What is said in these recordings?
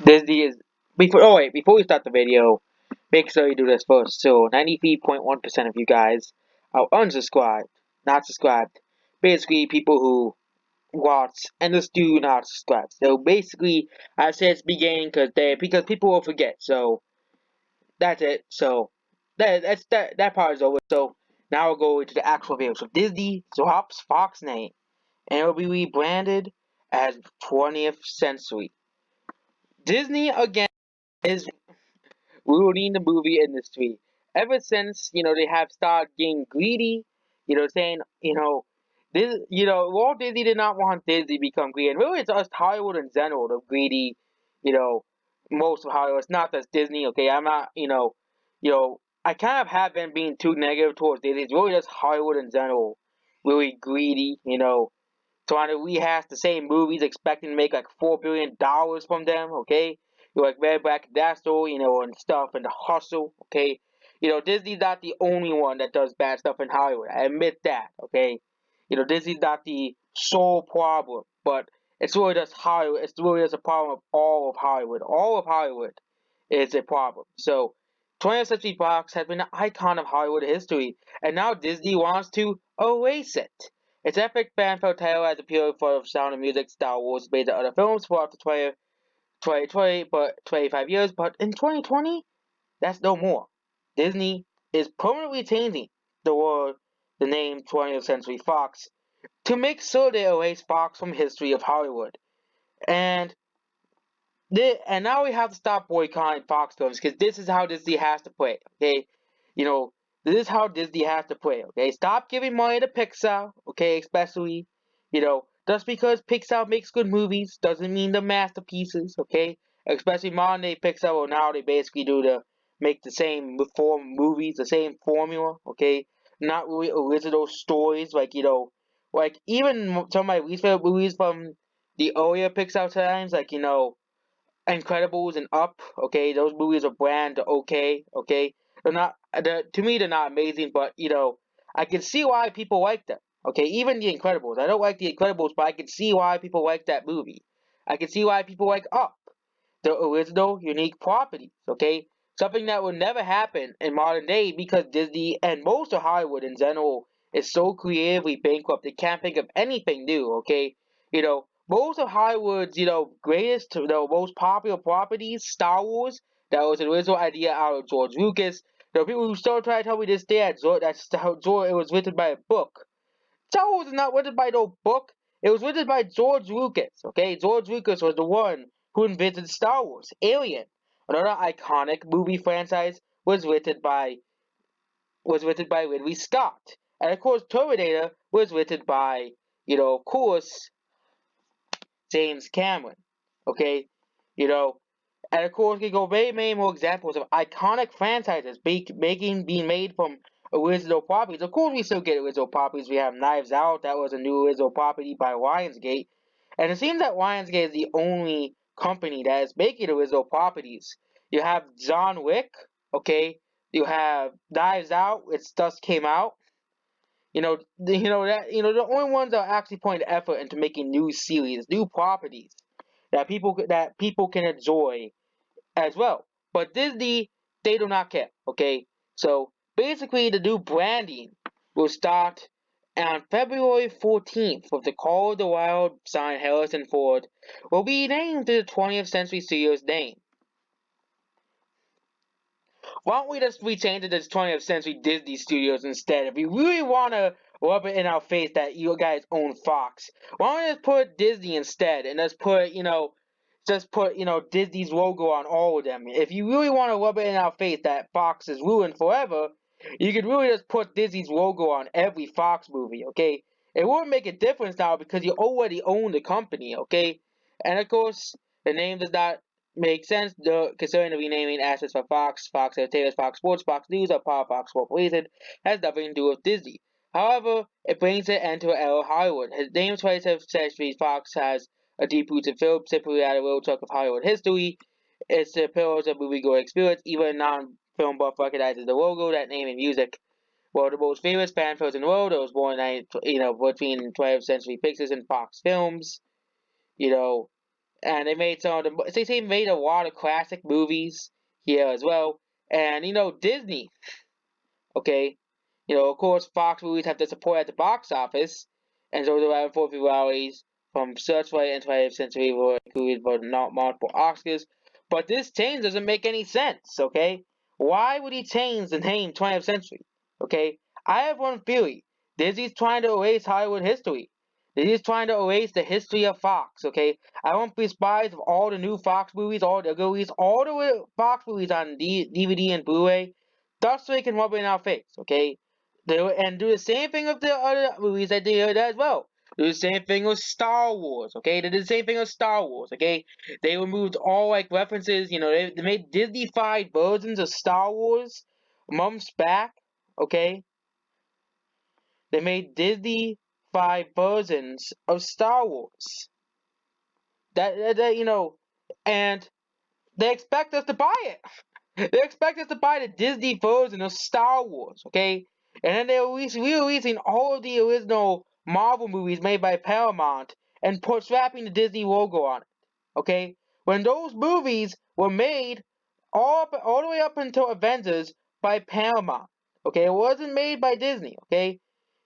Disney is before we start the video, make sure you do this first. So 93.1% of you guys are unsubscribed, not subscribed. Basically, people who watch and just do not subscribe. So basically, I said it's beginning because people will forget. So that's it. So that part is over. So now we'll go into the actual video. So Disney drops Fox name and it will be rebranded as 20th Century. Disney again is ruining the movie industry. Ever since, they have started getting greedy, saying, Walt Disney did not want Disney to become greedy. And really, it's us Hollywood in general, the greedy, you know, most of Hollywood. It's not just Disney, okay? I'm not, I kind of have been being too negative towards Disney. It's really just Hollywood in general, really greedy, trying to rehash the same movies, expecting to make like $4 billion from them. Okay, you're like Red Back Dastle, and stuff, and the Hustle. Okay, Disney's not the only one that does bad stuff in Hollywood. I admit that. Okay, Disney's not the sole problem, but it's really just Hollywood. It's really just a problem of all of Hollywood. All of Hollywood is a problem. So. 20th Century Fox has been an icon of Hollywood history, and now Disney wants to erase it. Its epic fan-filled tale has appeared for Sound of Music, Star Wars, based on other films for up to 2020, but 25 years. But in 2020, that's no more. Disney is permanently changing the word, the name 20th Century Fox to make sure they erase Fox from history of Hollywood. And and now we have to stop boycotting Fox films because this is how Disney has to play. Okay, you know this is how Disney has to play. Okay, stop giving money to Pixar. Okay, especially just because Pixar makes good movies doesn't mean they're masterpieces. Okay, especially modern day Pixar. Well, now they basically do the make the same form movies, the same formula. Okay, not really original stories like even some of my least favorite movies from the earlier Pixar times, like Incredibles and Up, okay, those movies are bland, they're okay, okay. To me they're not amazing, but I can see why people like them. Okay, even the Incredibles. I don't like the Incredibles, but I can see why people like that movie. I can see why people like Up. The original, unique properties, okay? Something that would never happen in modern day because Disney and most of Hollywood in general is so creatively bankrupt they can't think of anything new, okay? Most of Hollywood's, greatest, most popular properties, Star Wars, that was an original idea out of George Lucas. There are people who still try to tell me this day it was written by a book. Star Wars is not written by no book. It was written by George Lucas. Okay, George Lucas was the one who invented Star Wars. Alien, another iconic movie franchise, was written by Ridley Scott, and of course Terminator was written by of course James Cameron. Okay, you know, and of course, we can go many more examples of iconic franchises being made from original properties. Of course, we still get original properties. We have Knives Out, that was a new original property by Lionsgate. And it seems that Lionsgate is the only company that is making original properties. You have John Wick, okay? You have Knives Out, which just came out. The only ones that are actually putting effort into making new series, new properties that people can enjoy as well. But Disney, they do not care. Okay, so basically, the new branding will start on February 14th with the Call of the Wild sign Harrison Ford will be named to the 20th Century Studios name. Why don't we just rechange it as 20th Century Disney Studios instead? If you really want to rub it in our face that you guys own Fox, why don't we just put Disney instead and just put Disney's logo on all of them. If you really want to rub it in our face that Fox is ruined forever, you could really just put Disney's logo on every Fox movie, okay? It won't make a difference now because you already own the company, okay? And of course, the name does not make sense concerning the renaming assets for Fox, Fox Entertainment, Fox Sports, Fox News, or Power Fox Corporation has nothing to do with Disney. However, it brings an end to an era of Hollywood. His name 20th Century Fox has a deep-rooted film, simply at a real chunk of Hollywood history. It's the pillars of moviegoing experience. Even a non-film buff recognizes the logo, that name, and music. One of the most famous fan films in the world. It was born between 20th Century Pictures and Fox Films. You know, and they made some of the they made a lot of classic movies here as well. And Disney, okay, of course Fox movies have to support at the box office, and so the around 40 rallies from Searchlight and 20th Century were included but not multiple Oscars. But this change doesn't make any sense, okay? Why would he change the name 20th Century? Okay? I have one theory. Disney's trying to erase Hollywood history. Disney's trying to erase the history of Fox, okay? I won't be surprised if all the new Fox movies, all the release, all the Fox movies on DVD and Blu-ray, thus they can rub it in our face, okay? And do the same thing with the other movies that they did as well. Do the same thing with Star Wars, okay? They did the same thing with Star Wars, okay? They removed all like references, they made Disney-fied versions of Star Wars months back, okay? They made Disney-fied versions of Star Wars. And they expect us to buy it. They expect us to buy the Disney version of Star Wars, okay? And then they're re-releasing all of the original Marvel movies made by Paramount and slapping the Disney logo on it, okay? When those movies were made all the way up until Avengers by Paramount, okay? It wasn't made by Disney, okay?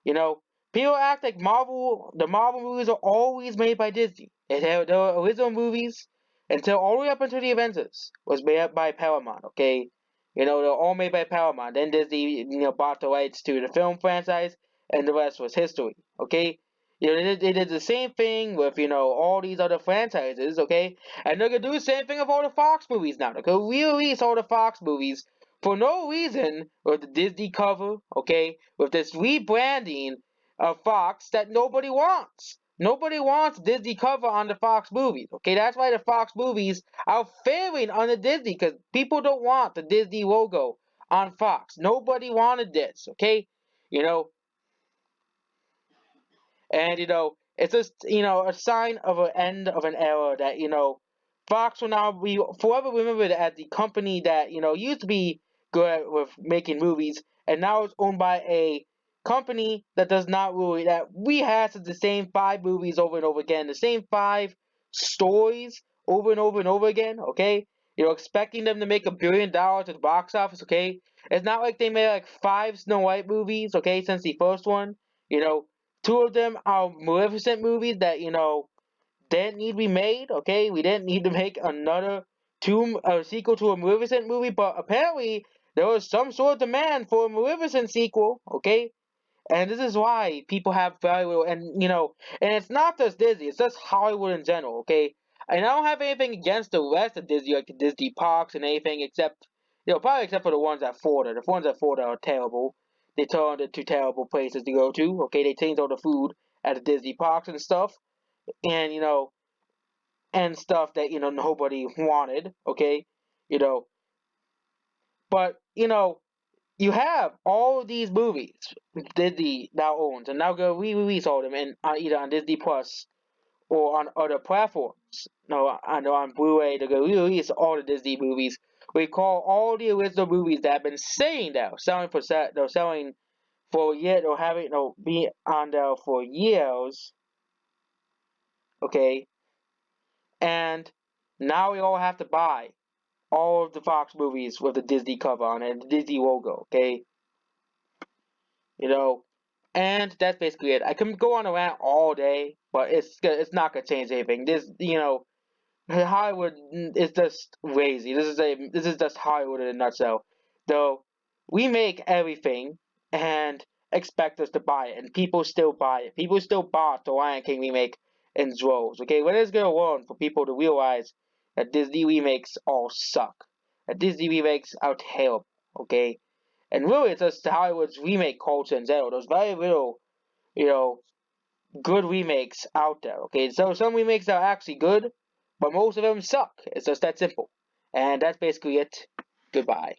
You know, People act like the Marvel movies are always made by Disney. The original movies, until all the way up until the Avengers, was made up by Paramount. Okay, they're all made by Paramount. Then Disney, bought the rights to the film franchise, and the rest was history. Okay, they did the same thing with all these other franchises. Okay, and they're gonna do the same thing with all the Fox movies now. They're gonna re-release all the Fox movies for no reason with the Disney cover. Okay, with this rebranding of Fox that nobody wants. Nobody wants Disney cover on the Fox movies. Okay, that's why the Fox movies are failing on the Disney because people don't want the Disney logo on Fox. Nobody wanted this. Okay, you know, and it's just a sign of an end of an era that Fox will now be forever remembered as the company that used to be good with making movies, and now it's owned by a company that does not really that rehashes the same five movies over and over again, the same five stories over and over and over again. Okay, expecting them to make $1 billion at the box office. Okay, it's not like they made like five Snow White movies. Okay, since the first one. You know, Two of them are Maleficent movies that didn't need to be made. Okay, we didn't need to make another sequel to a Maleficent movie, but apparently there was some sort of demand for a Maleficent sequel. Okay, and this is why people have very little, and it's not just Disney, it's just Hollywood in general. Okay, and I don't have anything against the rest of Disney, like the Disney parks and anything, except probably except for the ones at Florida. The ones at Florida are terrible. They turned into terrible places to go to. Okay, they changed all the food at the Disney parks and stuff, and and stuff that nobody wanted. Okay, you know, but you have all of these movies Disney now owns, and now go re-release all of them in either on Disney Plus or on other platforms. No, on Blu-ray to go re-release all the Disney movies. We call all the original movies that have been sitting there, they're selling for yet or having be on there for years. Okay, and now we all have to buy all of the Fox movies with the Disney cover on it and the Disney logo. Okay, you know, and that's basically it. I can go on a rant all day, but it's not gonna change anything. Hollywood is just lazy. This is just Hollywood in a nutshell. Though we make everything and expect us to buy it, and people still buy it. People still bought the Lion King remake in droves. Okay, when is it gonna learn for people to realize that Disney remakes all suck? That Disney remakes are terrible. Okay, and really it's just Hollywood's remake culture in general. There's very little, you know, good remakes out there. Okay, so some remakes are actually good, but most of them suck. It's just that simple. And that's basically it. Goodbye.